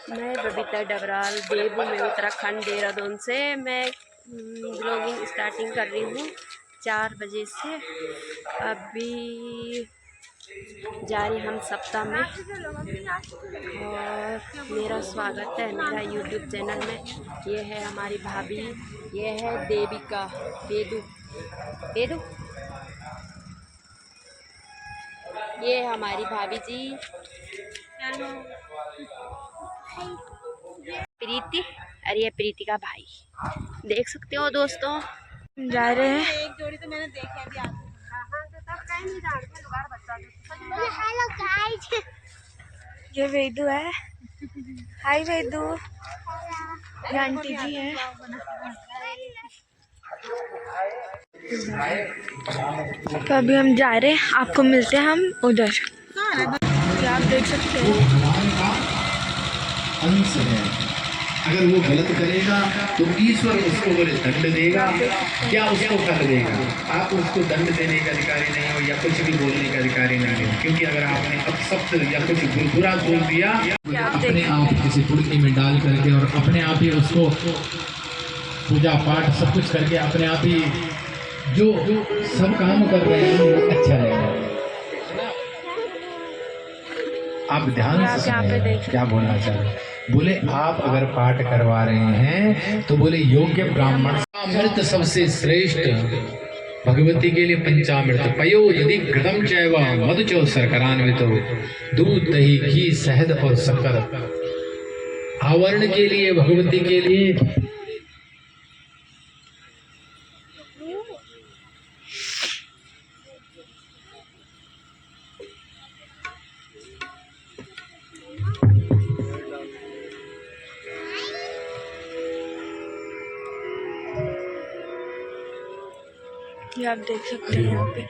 मैं बबीता डबराल देव में उत्तराखंड देहरादून से मैं ब्लॉगिंग स्टार्टिंग कर रही हूँ 4 बजे से। अभी जा रही हम सप्ताह में और मेरा स्वागत है मेरा यूट्यूब चैनल में। ये है हमारी भाभी, ये है देविका, बेदू बेदू, ये हमारी भाभी जी प्रीति, अरे ये प्रीति का भाई देख सकते हो दोस्तों। जा रहे हैं एक जोड़ी तो मैंने देखी अभी आप। हेलो गाइस, ये वेदू है। हाय वेदू, ये आंटी जी है। तो अभी हम जा रहे हैं, आपको मिलते हैं हम उधर। क्या आप देख सकते हैं अंश है। अगर वो गलत करेगा तो ईश्वर उसको बोले दंड देगा, क्या उसको कर देगा। आप उसको दंड देने का अधिकारी नहीं हो या कुछ भी बोलने का अधिकारी नहीं हो, क्योंकि अगर आपने अपशब्द या कुछ बुरा बोल दिया अपने आप किसी पुड़की में डाल करके और अपने आप ही उसको पूजा पाठ सब कुछ करके अपने आप ही जो सब काम कर रहे हैं वो अच्छा लगेगा। आप ध्यान से क्या बोलना चाह रहे हैं। बोले आप अगर पाठ करवा रहे हैं तो बोले योग्य ब्राह्मण। अमृत सबसे श्रेष्ठ भगवती के लिए पंचामृत पयो यदि घृतम चैव मधुचो शर्करान्वितो, दूध दही घी शहद और शक्कर। आवरण के लिए भगवती के लिए ये आप देख सकते हैं यहाँ पे।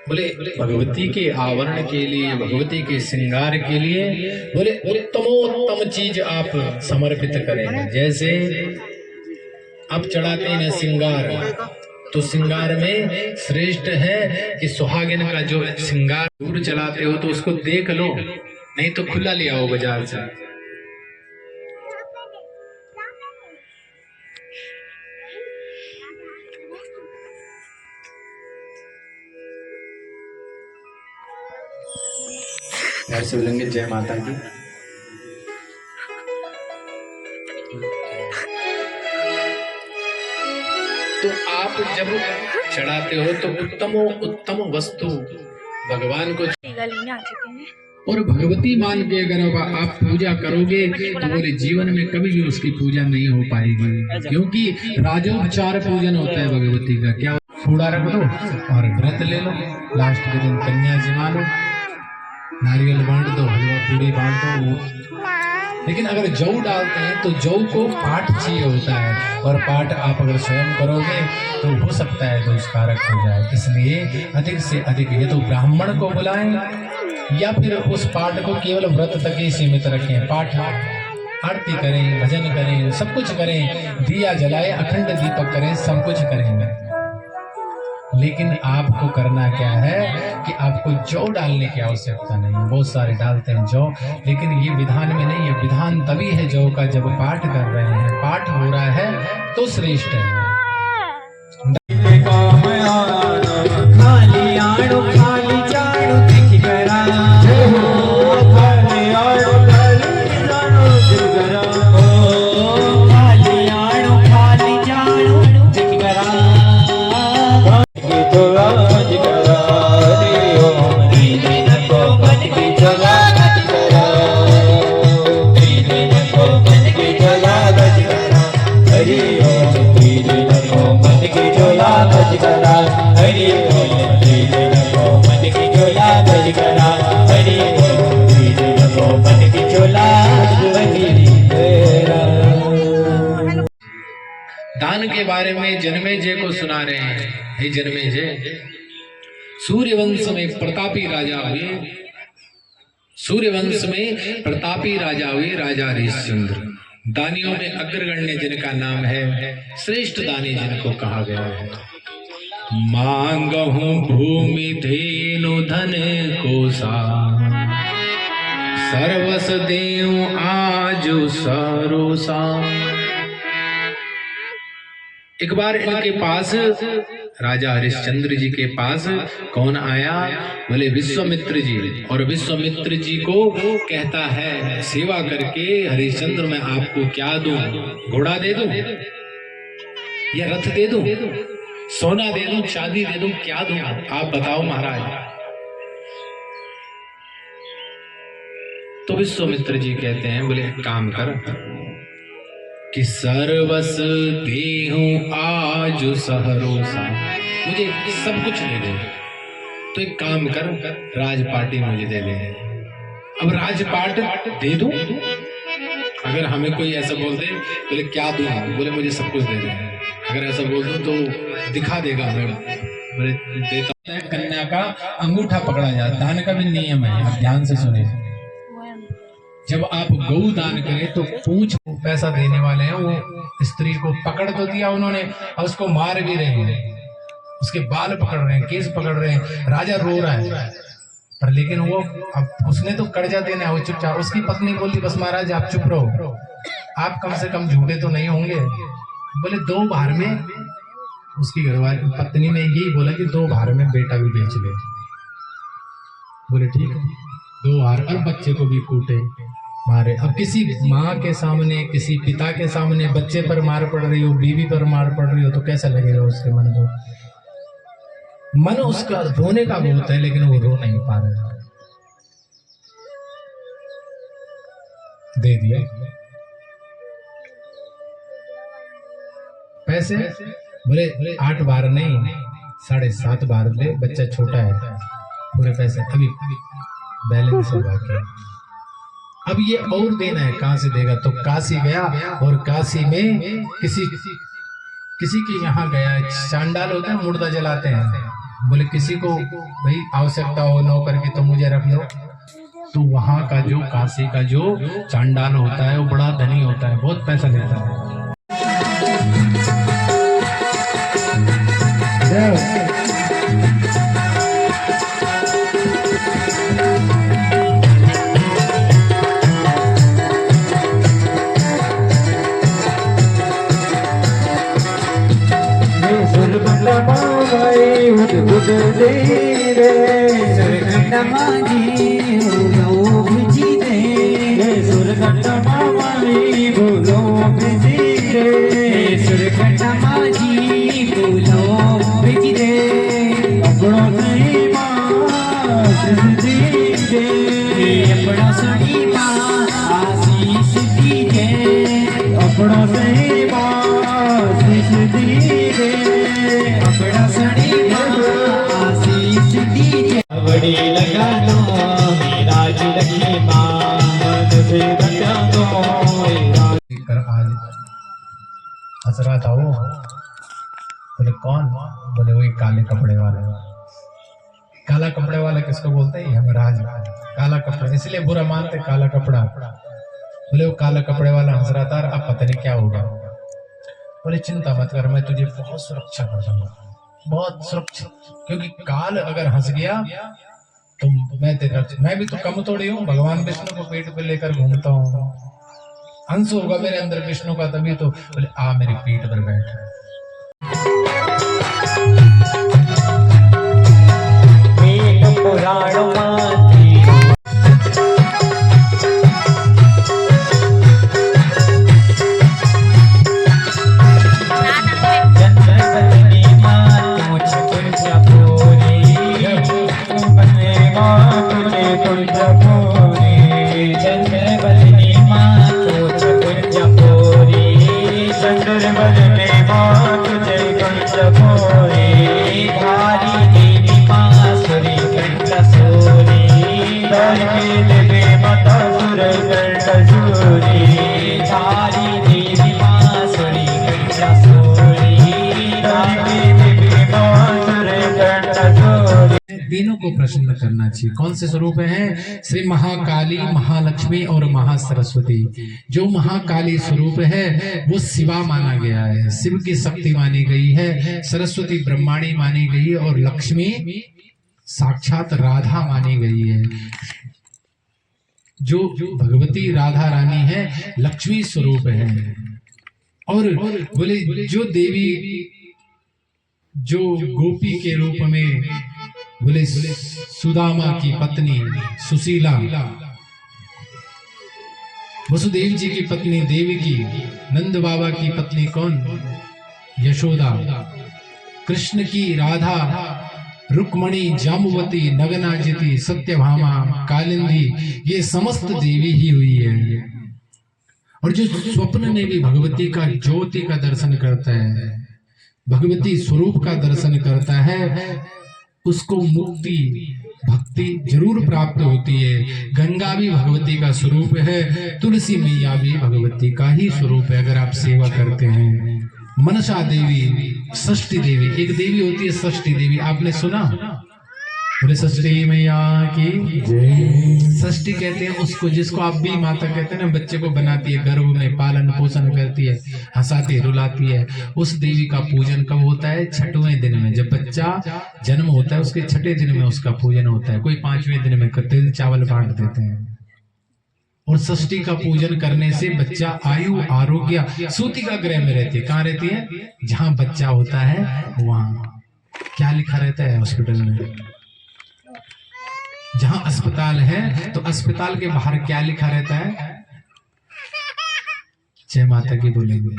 बोले भगवती के आवरण के लिए, भगवती के श्रृंगार के लिए बोले उत्तमोत्तम चीज आप समर्पित करें। जैसे आप चढ़ाते हैं श्रृंगार, तो श्रृंगार में श्रेष्ठ है कि सुहागिन का जो श्रृंगार दूर चलाते हो तो उसको देख लो, नहीं तो खुला ले आओ बाजार से। घर से बोलेंगे जय माता की। तो आप जब चढ़ाते हो तो उत्तम वस्तु भगवान को और भगवती मान के अगर आप पूजा करोगे तो बोले जीवन में कभी भी उसकी पूजा नहीं हो पाएगी, क्योंकि राजोपचार पूजन होता है भगवती का। क्या कूड़ा रख दो और व्रत ले लो, लास्ट के दिन कन्या जमा लो, नारियल बांट दो, हलवा पूरी बांट दो। लेकिन अगर जौ डालते हैं तो जौ को पाठ चाहिए होता है, और पाठ आप अगर स्वयं करोगे तो हो सकता है दोष कारक हो जाए। इसलिए अधिक से अधिक ये तो ब्राह्मण को बुलाएं या फिर उस पाठ को केवल व्रत तक ही सीमित रखें। पाठ आरती करें, भजन करें, सब कुछ करें, दिया जलाए, अखंड दीपक करें, सब कुछ करेंगे। लेकिन आपको करना क्या है कि आपको जौ डालने की आवश्यकता नहीं है। बहुत सारे डालते हैं जौ, लेकिन ये विधान में नहीं है। विधान तभी है जौ का जब पाठ कर रहे हैं, पाठ हो रहा है तो श्रेष्ठ है। दान के बारे में जन्मेजय को सुना रहे हैं। हे जन्मेजय, सूर्यवंश में प्रतापी राजा हुए, सूर्यवंश में प्रतापी राजा हुए राजा हरिश्चंद्र। दानियों में अग्रगण्य जिनका नाम है, श्रेष्ठ दानी जिनको कहा गया है। मांगहूं भूमि धेनु धन कोसा, सर्वस देऊं आजु सरोसा। एक बार इनके पास राजा हरिश्चंद्र जी के पास कौन आया? बोले विश्वामित्र जी। और विश्वामित्र जी को कहता है सेवा करके हरिश्चंद्र मैं आपको क्या दूं? घोड़ा दे दूं या रथ दे दूं, सोना दे दूं, चांदी दे दूं, क्या दूं? आप बताओ महाराज। तो विश्वामित्र जी कहते हैं बोले काम कर कि सर्वस देहूं आज सहरोसा, मुझे सब कुछ दे दे। तो एक काम कर राजपाटी मुझे दे दे। अब राजपाट दे दूं? अगर हमें कोई ऐसा बोल दे बोले क्या दूं? बोले मुझे सब कुछ दे दे। अगर ऐसा बोल दूं तो दिखा देगा हमें, बोले देता है। कन्या का अंगूठा पकड़ा जाता, दान का भी नियम है, आप ध्यान से सुने। जब आप गौ दान करें तो पूंछ पैसा देने वाले हैं, वो स्त्री को पकड़ तो दिया उन्होंने और उसको मार भी रहे हैं, उसके बाल पकड़ रहे हैं, केस पकड़ रहे हैं। राजा रो रहा है पर लेकिन वो अब उसने तो कर्जा देना है, वो चुपचाप। उसकी पत्नी बोली बस महाराज आप चुप रहो, आप कम से कम झूठे तो नहीं होंगे। बोले 2 भार में, उसकी घरवाली पत्नी ने यही बोला कि 2 भार में बेटा भी बेच ले। बोले ठीक है, 2 भार और बच्चे को भी कूटे मारे। अब किसी माँ के सामने, किसी पिता के सामने बच्चे पर मार पड़ रही हो, बीवी पर मार पड़ रही हो तो कैसा लगेगा उसके मन को? मन उसका रोने का बहुत है लेकिन वो रो नहीं पा रहा। दे दिया पैसे, बोले 8 बार नहीं 7.5 बार दे, बच्चा छोटा है, पूरे पैसे अभी बैलेंस है बाकी। अब ये और देना है, कहां से देगा? तो काशी गया और काशी में किसी के यहाँ गया। चांडाल होते हैं, मुर्दा जलाते हैं। बोले किसी को भाई आवश्यकता हो नौकर की तो मुझे रख लो। तो वहां का जो काशी का जो चांडाल होता है वो बड़ा धनी होता है, बहुत पैसा लेता है। हंस रहा था वो। बोले कौन? बोले वही काले कपड़े वाला। काला कपड़े वाला किसको बोलते हैं? यमराज। काला कपड़ा इसलिए बुरा मानते, काला कपड़ा। बोले वो काला कपड़े वाला हंस रहा था, अब पता नहीं क्या होगा। बोले चिंता मत कर, मैं तुझे बहुत सुरक्षा कर दूंगा, बहुत सुरक्षित। क्योंकि काल अगर हंस गया तो मैं भी तो कम थोड़ी हूँ, भगवान विष्णु को पेट पे लेकर घूमता हूँ। अंश होगा मेरे अंदर विष्णु का, तभी तो। बोले आ मेरी पीठ पर बैठ। तीनों को प्रसन्न करना चाहिए। कौन से स्वरूप हैं? श्री महाकाली, महालक्ष्मी और महासरस्वती। जो महाकाली स्वरूप है वो शिवा माना गया है, शिव की शक्ति मानी गई है। सरस्वती ब्रह्माणी मानी गई है और लक्ष्मी साक्षात राधा मानी गई है। जो भगवती राधा रानी है लक्ष्मी स्वरूप है। और बोले जो देवी जो गोपी के रूप में बोले सुदामा की पत्नी सुशीला, वसुदेव जी की पत्नी देवकी, नंद बाबा की पत्नी कौन यशोदा, कृष्ण की राधा, रुक्मणी, जामुवती, नगनाजिति, सत्यभामा, कालिंदी, ये समस्त देवी ही हुई है। और जो स्वप्न में भी भगवती का ज्योति का दर्शन करता है, भगवती स्वरूप का दर्शन करता है, उसको मुक्ति भक्ति जरूर प्राप्त होती है। गंगा भी भगवती का स्वरूप है, तुलसी मैया भी भगवती का ही स्वरूप है अगर आप सेवा करते हैं। मनसा देवी, षष्ठी देवी, एक देवी होती है षष्ठी देवी, आपने सुना? बोले षष्ठी मैया की जय। षष्ठी कहते हैं उसको जिसको आप भी माता कहते हैं ना, बच्चे को बनाती है, गर्भ में पालन पोषण करती है, हंसाती रुलाती है। उस देवी का पूजन कब होता है? छठवें दिन में, जब बच्चा जन्म होता है उसके छठे दिन में उसका पूजन होता है। कोई पांचवें दिन में तिल चावल बांट देते हैं। और षष्ठी का पूजन करने से बच्चा आयु आरोग्य सूतिका ग्रह में रहती है। कहाँ रहती है? जहां बच्चा होता है वहां। क्या लिखा रहता है हॉस्पिटल में? जहां अस्पताल है तो अस्पताल के बाहर क्या लिखा रहता है? जय माता की बोलेंगे।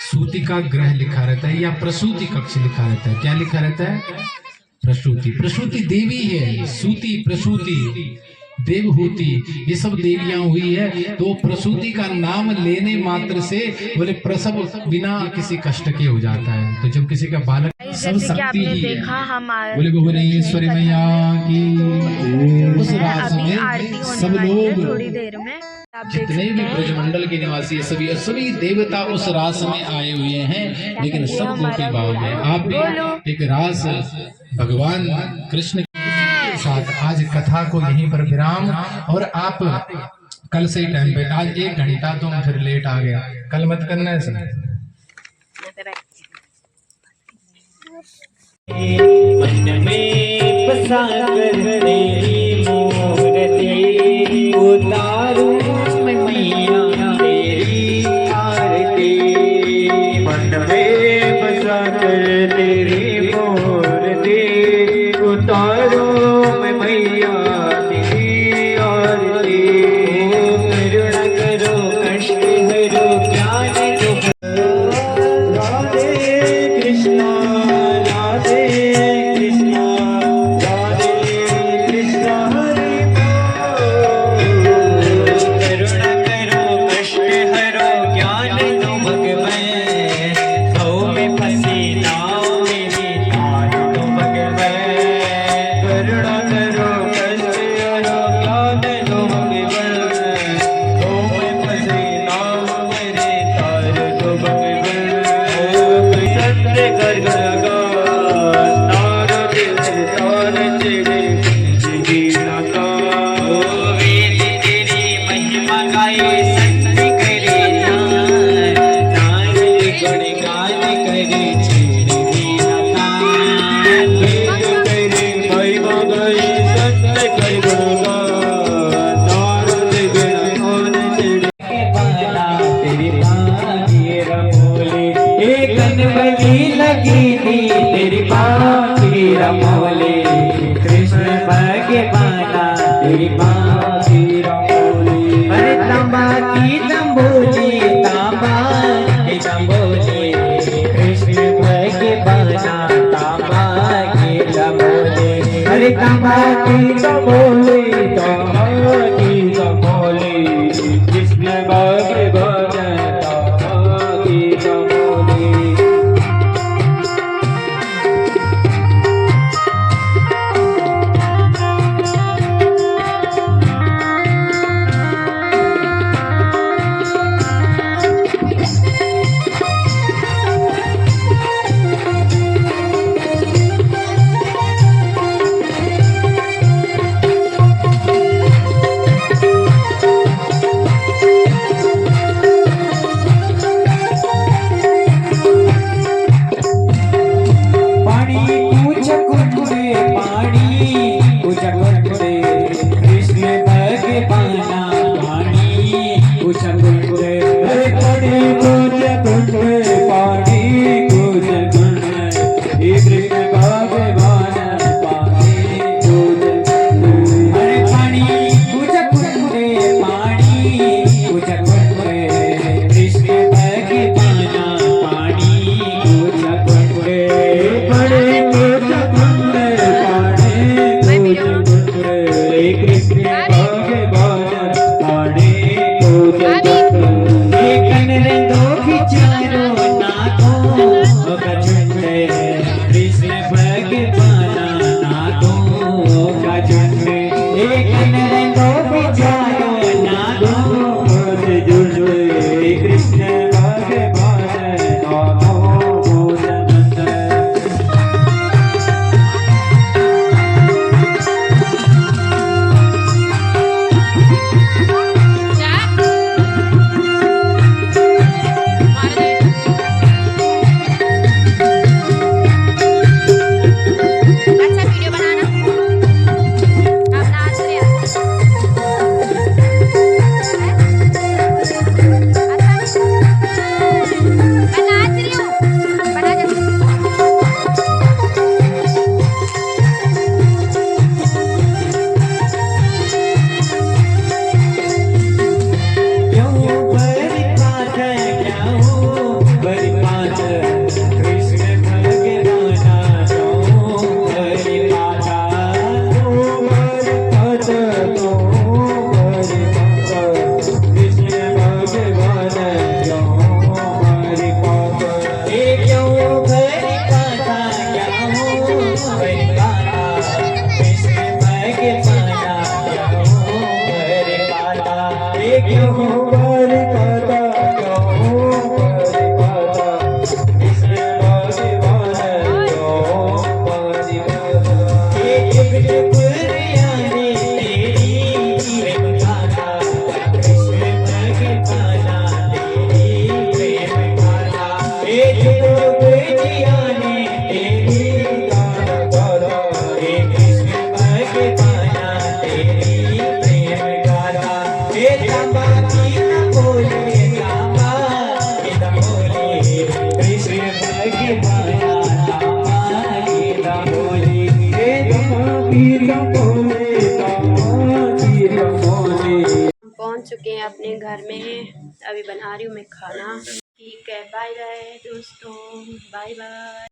सूतिका ग्रह लिखा रहता है या प्रसूति कक्ष लिखा रहता है। क्या लिखा रहता है? प्रसूति। प्रसूति देवी है, सूति प्रसूति देवहूति, ये सब देवियां हुई है। तो प्रसूति का नाम लेने मात्र से बोले प्रसव बिना किसी कष्ट के हो जाता है। तो जब किसी का बालक सब शक्ति ही है, बोले भुवनेश्वरी मैया की, उस रास में सब लोग थोड़ी देर में जितने भी ब्रजमंडल के निवासी सभी देवता उस रास में आए हुए हैं, लेकिन सब गोपी भाव में। आप भी एक रास भगवान कृष्ण साथ आज कथा को यहीं पर विराम। और आप कल से ही टाइम पे, आज 1 घंटा तो हम फिर लेट आ गया, कल मत करना ऐसा। मन में बसा कर तेरी मूर्ति उतारूं मैं मैया तेरी आरती। मन में बसा कर तेरी मूर्ति उतारूं मैं मैया तेरी आरती। करुणा करो कष्ट हरो ज्ञान दो। राधे कृष्णा लगी थी तेरी बाकी रमोले। कृष्ण भगवाना तेरी बाकी रमोले। अरे तंबा की तंबोली, तांबा की तंबोली। कृष्ण भगवाना तांबा की तंबोली। अरे तंबा की तंबोली, तांबा की तंबोली। कृष्ण भगवाना तांबा की तंबोली। कुंड कृष्ण भगवाना पानी कुंड बड़े कुंड पानी कुंड कृष्ण भगवान पानी कुंड कनरंगों की चारों नागों का झुंड कृष्ण भगवाना नागों का झुंड कनरंगों की चारों नागों से झुंड कृष्ण भगवान नागों का झुंड अच्छा वीडियो बनाना आप नाच रहे हो मैं नाच रही हूँ बना दे क्यों बरसात क्यों बरसात कृष्ण भगवाना क्यों बरसात कृष्ण भगवान क्यों बरसात क्यों बरसात क्यों बरसात कृष्ण भगवाना क्यों बरसात पहुंच चुके हैं अपने घर में अभी बना रही हूँ मैं खाना ठीक है बाय बाय दोस्तों बाय बाय।